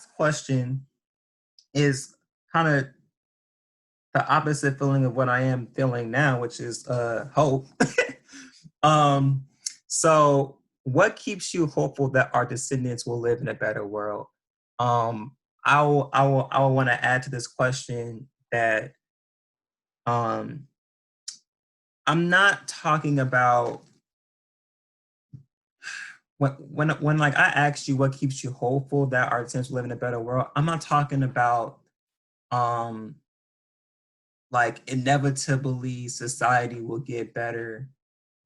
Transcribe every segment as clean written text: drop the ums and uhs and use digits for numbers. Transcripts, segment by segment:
last question is kind of the opposite feeling of what I am feeling now, which is hope. um, so, what keeps you hopeful that our descendants will live in a better world? Um, I will want to add to this question that um, I'm not talking about when like I asked you what keeps you hopeful that our descendants will live in a better world. I'm not talking about um like inevitably society will get better.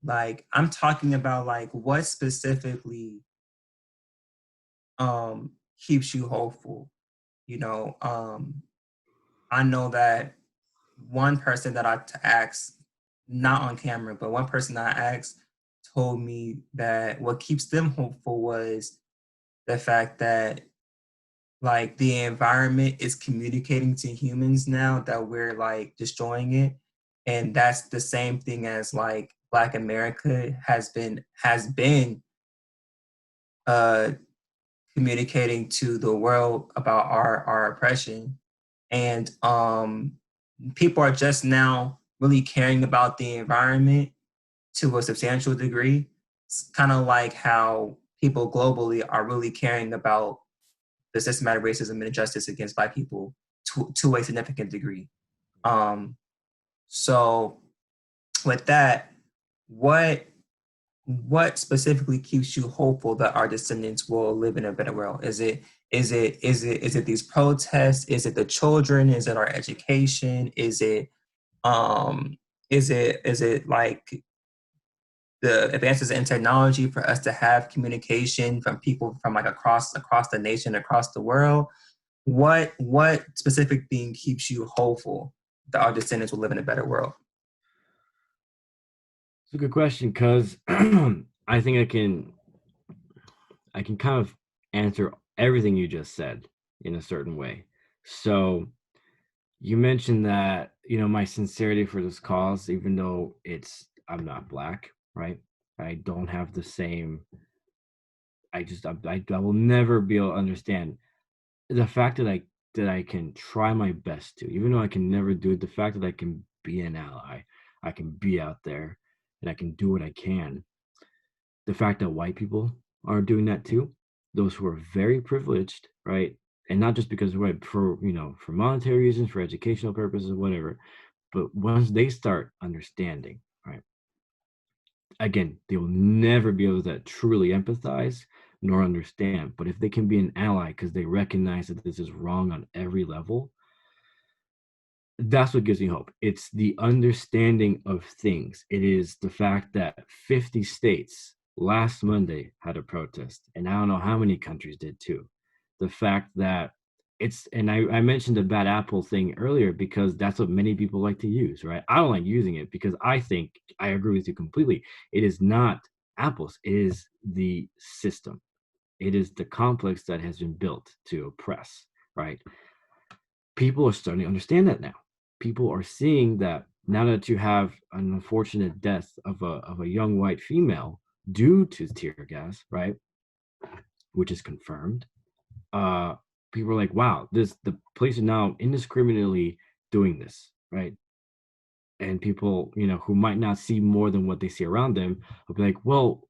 Like I'm talking about like what specifically keeps you hopeful. You know, I know that one person that asked, not on camera, but one person that I asked told me that what keeps them hopeful was the fact that like the environment is communicating to humans now that we're like destroying it, and that's the same thing as like Black America has been uh communicating to the world about our oppression. And people are just now really caring about the environment to a substantial degree. It's kind of like how people globally are really caring about the systematic racism and injustice against Black people to a significant degree. Um, so with that, what what specifically keeps you hopeful that our descendants will live in a better world? Is it these protests? Is it the children? Is it our education? Um is it like the advances in technology for us to have communication from people from like across the nation, across the world? What specific thing keeps you hopeful that our descendants will live in a better world? It's a good question because I think I can kind of answer everything you just said in a certain way. So you mentioned that, my sincerity for this cause, even though I'm not Black, right? I don't have the same, I will never be able to understand the fact that I can try my best to, even though I can never do it, the fact that I can be an ally, I can be out there and I can do what I can. The fact that white people are doing that too, those who are very privileged, right? And not just because right for monetary reasons, for educational purposes, whatever, but once they start understanding, right? Again, they will never be able to truly empathize nor understand. But if they can be an ally because they recognize that this is wrong on every level, that's what gives me hope. It's the understanding of things. It is the fact that 50 states last Monday had a protest, and I don't know how many countries did too. The fact that and I mentioned the bad apple thing earlier because that's what many people like to use, right? I don't like using it because I think I agree with you completely. It is not apples, it is the system. It is the complex that has been built to oppress, right? People are starting to understand that now. People are seeing that now that you have an unfortunate death of a young white female due to tear gas, right, which is confirmed. Uh, People are like, wow, the police are now indiscriminately doing this, right? And people, who might not see more than what they see around them, will be like, well,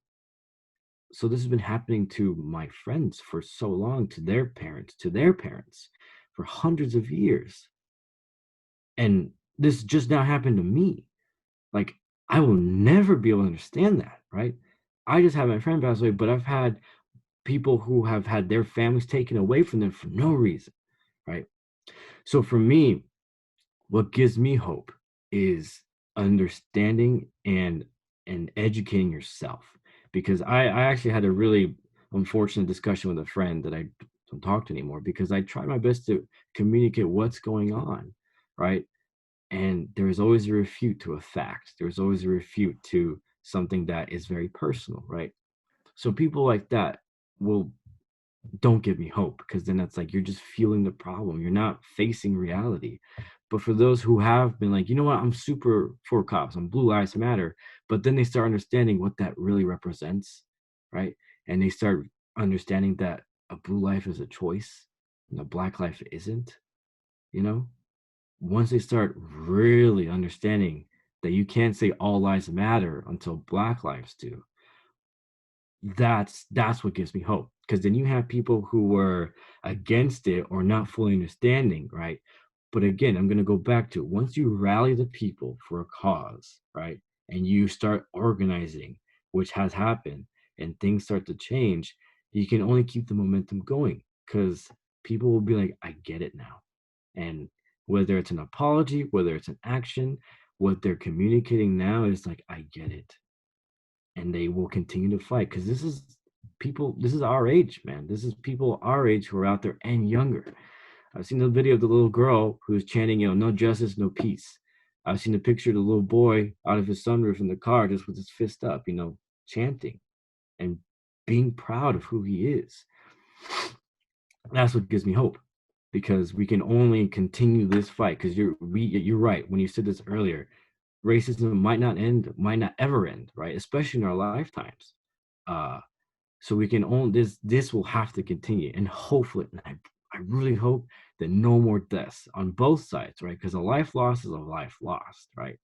so this has been happening to my friends for so long, to their parents, for hundreds of years, and this just now happened to me. Like, I will never be able to understand that, right? I just had my friend pass away, but I've had people who have had their families taken away from them for no reason, right? So for me, what gives me hope is understanding and educating yourself. Because I actually had a really unfortunate discussion with a friend that I don't talk to anymore because I try my best to communicate what's going on, right? And there is always a refute to a fact. There's always a refute to something that is very personal, right? So people like that will don't give me hope because then it's like you're just feeling the problem. You're not facing reality. But for those who have been like, you know what, I'm super for cops, I'm Blue Lives Matter, but then they start understanding what that really represents, right? And they start understanding that a blue life is a choice, Black life isn't, you know, once they start really understanding that you can't say all lives matter until Black lives do, that's what gives me hope. Because then you have people who were against it or not fully understanding, right? But again, I'm going to go back to, once you rally the people for a cause, right, and you start organizing, which has happened, and things start to change, you can only keep the momentum going, because people will be like, I get it now. And whether it's an apology, whether it's an action, what they're communicating now is like, I get it. And they will continue to fight, because this is people, this is our age, man. This is people our age who are out there and younger. I've seen the video of the little girl who's chanting, no justice, no peace. I've seen the picture of the little boy out of his sunroof in the car just with his fist up, chanting and being proud of who he is. That's what gives me hope, because we can only continue this fight. Because you're right when you said this earlier. Racism might not end, might not ever end, right? Especially in our lifetimes. Uh, so we can only, this will have to continue, and hopefully, and I really hope that no more deaths on both sides, right? Because a life lost is a life lost, right?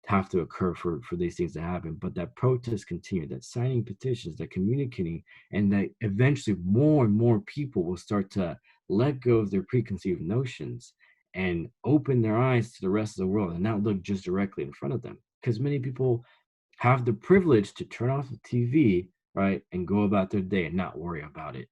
Have to occur for these things to happen, but that protests continue, that signing petitions, that communicating, and that eventually more and more people will start to let go of their preconceived notions and open their eyes to the rest of the world and not look just directly in front of them. Because many people have the privilege to turn off the TV, right, and go about their day and not worry about it.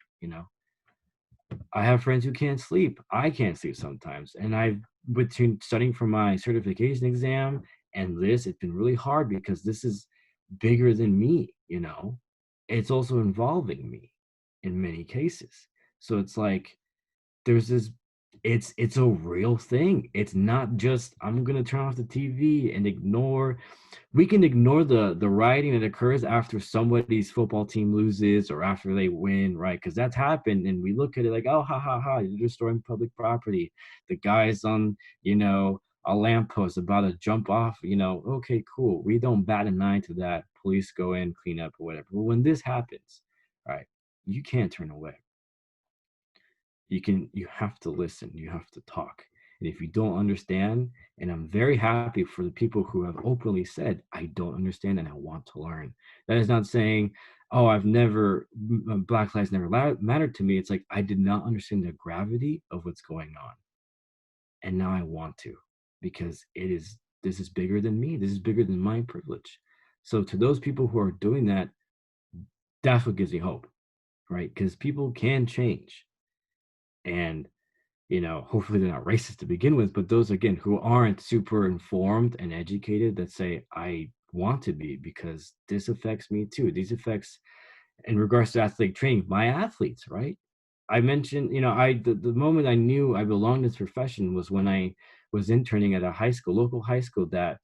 I have friends who can't sleep. I can't sleep sometimes. And I've, between studying for my certification exam and this, it's been really hard because this is bigger than me. It's also involving me in many cases. So it's like, there's this, it's a real thing. It's not just, I'm gonna turn off the TV and ignore. We can ignore the rioting that occurs after somebody's football team loses or after they win, right? Because that's happened, and we look at it like, oh, ha ha ha, you're destroying public property. The guy's on a lamppost about to jump off. Okay, cool, we don't bat an eye to that. Police go in, clean up, or whatever. But when this happens, right, you can't turn away. You have to listen, you have to talk. And if you don't understand, and I'm very happy for the people who have openly said, I don't understand and I want to learn. That is not saying, oh, Black lives never mattered to me. It's like, I did not understand the gravity of what's going on, and now I want to, because this is bigger than me. This is bigger than my privilege. So to those people who are doing that, that's what gives me hope, right? Because people can change. And hopefully they're not racist to begin with, but those, again, who aren't super informed and educated, that say, I want to be, because this affects me too. These affects, in regards to athletic training, my athletes, right? I mentioned, the moment I knew I belonged in this profession was when I was interning at a local high school that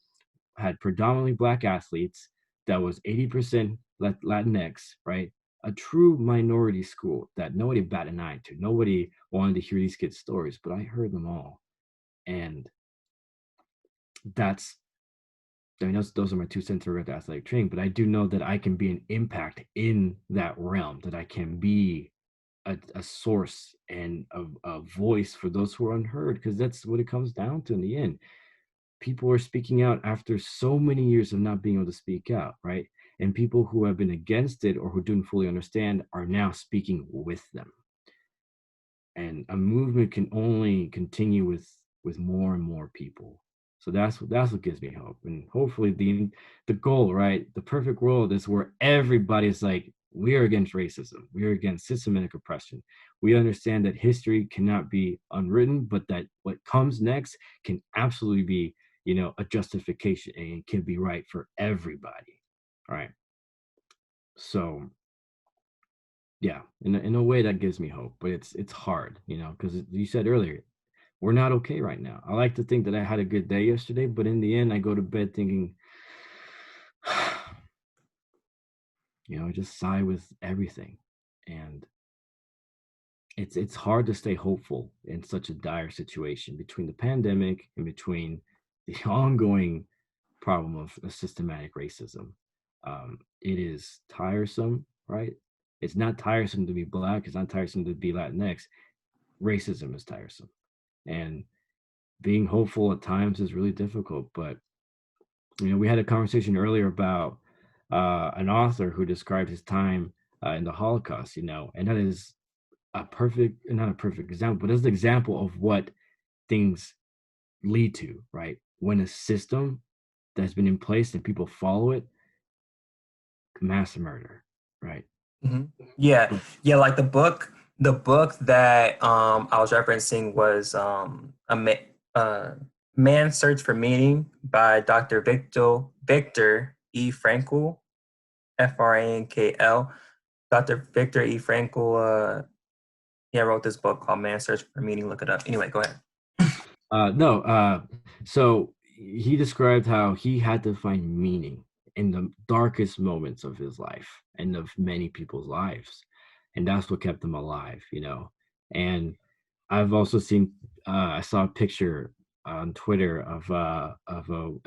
had predominantly Black athletes, that was 80% Latinx, right? A true minority school that nobody batted an eye to. Nobody wanted to hear these kids' stories, but I heard them all. And those are my 2 cents regard to athletic training, but I do know that I can be an impact in that realm, that I can be a source and a voice for those who are unheard, because that's what it comes down to in the end. People are speaking out after so many years of not being able to speak out, right? And people who have been against it or who didn't fully understand are now speaking with them. And a movement can only continue with more and more people. So that's what gives me hope. And hopefully the goal, right? The perfect world is where everybody's like, we are against racism. We are against systematic oppression. We understand that history cannot be unwritten, but that what comes next can absolutely be, a justification, and it can be right for everybody. Right. So yeah, in a way that gives me hope, but it's hard, because you said earlier, we're not okay right now. I like to think that I had a good day yesterday, but in the end, I go to bed thinking, just sigh with everything. And it's hard to stay hopeful in such a dire situation, between the pandemic and between the ongoing problem of systematic racism. It is tiresome, right? It's not tiresome to be Black. It's not tiresome to be Latinx. racism is tiresome, and being hopeful at times is really difficult. But we had a conversation earlier about an author who described his time in the Holocaust, and that is a perfect, not a perfect example, but as the example of what things lead to, right? When a system that's been in place and people follow it, mass murder, right? Mhm. Yeah, But yeah. Like the book that I was referencing was Man's Search for Meaning by Dr. Victor E. Frankl, Frankl. Dr. Victor E. Frankl. He wrote this book called Man's Search for Meaning. Look it up. Anyway, go ahead. no, so he described how he had to find meaning in the darkest moments of his life and of many people's lives, and that's what kept him alive. And I've also seen, I saw a picture on Twitter of a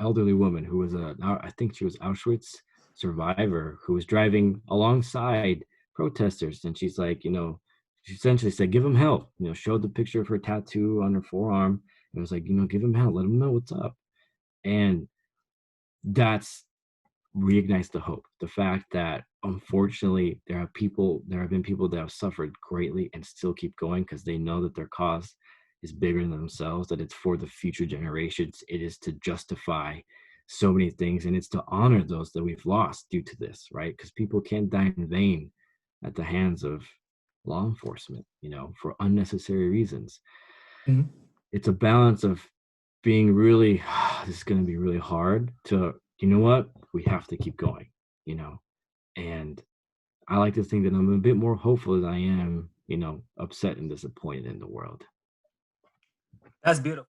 elderly woman who was I think she was Auschwitz survivor, who was driving alongside protesters, and she's like, she essentially said, "Give them help." Showed the picture of her tattoo on her forearm. It was like, give them help, let them know what's up, and that's reignites the hope. The fact that unfortunately there have been people that have suffered greatly and still keep going because they know that their cause is bigger than themselves, that it's for the future generations. It is to justify so many things, and it's to honor those that we've lost due to this, right? Because people can't die in vain at the hands of law enforcement, for unnecessary reasons. Mhm. It's a balance of being really, this is going to be really hard to, what, we have to keep going, you know and I like to think that I'm a bit more hopeful than I am, upset and disappointed in the world. That's beautiful.